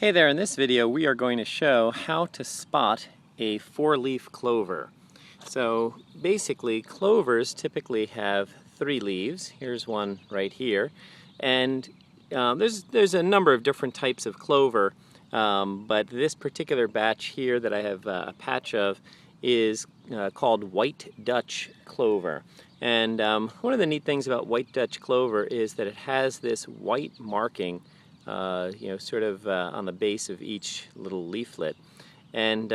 Hey there, in this video we are going to show how to spot a four-leaf clover. So basically clovers typically have three leaves. Here's one right here. And there's a number of different types of clover, but this particular batch here that I have a patch of is called white Dutch clover. And one of the neat things about white Dutch clover is that it has this white marking sort of on the base of each little leaflet. And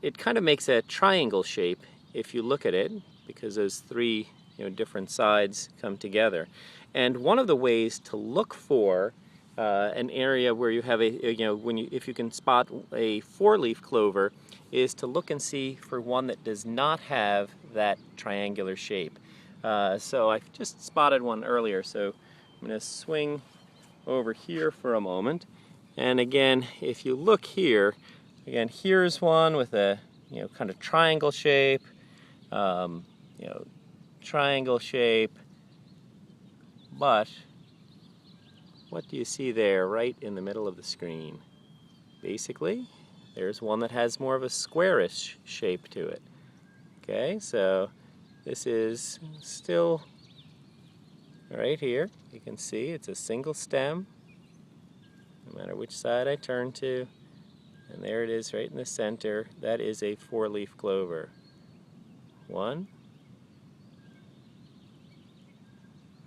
it kind of makes a triangle shape if you look at it, because those three different sides come together. And one of the ways to look for an area where you have if you can spot a four-leaf clover is to look and see for one that does not have that triangular shape. So I just spotted one earlier, so I'm going to swing over here for a moment, and again, if you look here, again, here's one with a kind of triangle shape, triangle shape, but what do you see there right in the middle of the screen? Basically, there's one that has more of a squarish shape to it. Okay, so this is still right here. You can see it's a single stem, no matter which side I turn to, and there it is right in the center. That is a four-leaf clover. 1,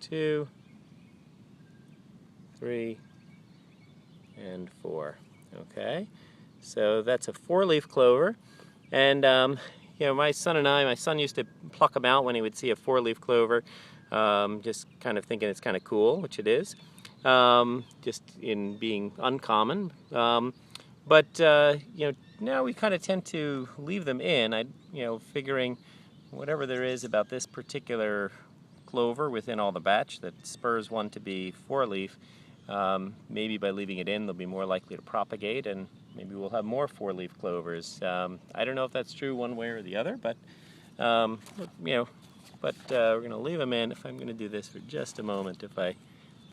2, 3, and 4. Okay, so that's a four-leaf clover, and my son used to pluck them out when he would see a four-leaf clover. Just kind of thinking it's kind of cool, which it is, just in being uncommon. But now we kind of tend to leave them in. Figuring whatever there is about this particular clover within all the batch that spurs one to be four-leaf, maybe by leaving it in they'll be more likely to propagate, and maybe we'll have more four-leaf clovers. I don't know if that's true one way or the other, but we're going to leave them in. If I'm going to do this for just a moment, if I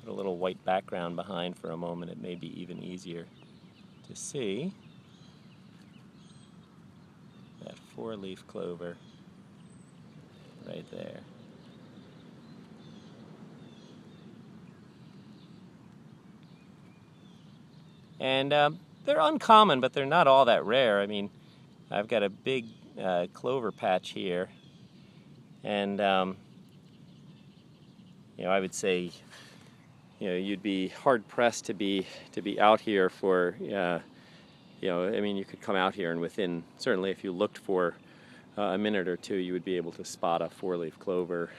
put a little white background behind for a moment, it may be even easier to see that four-leaf clover right there. And they're uncommon, but they're not all that rare. I mean, I've got a big clover patch here. And I would say you'd be hard pressed to be out here for I mean, you could come out here and within, certainly if you looked for a minute or two, you would be able to spot a four-leaf clover,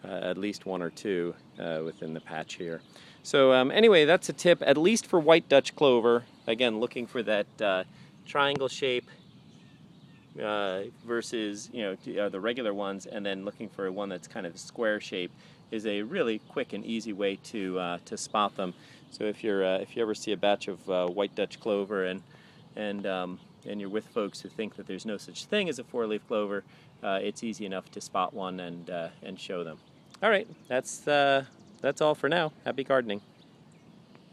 at least one or two within the patch here. So anyway, that's a tip, at least for white Dutch clover. Again, looking for that triangle shape versus the regular ones, and then looking for one that's kind of square shape is a really quick and easy way to spot them. So if you ever see a batch of white Dutch clover and you're with folks who think that there's no such thing as a four-leaf clover, it's easy enough to spot one and show them. All right, that's all for now. Happy gardening.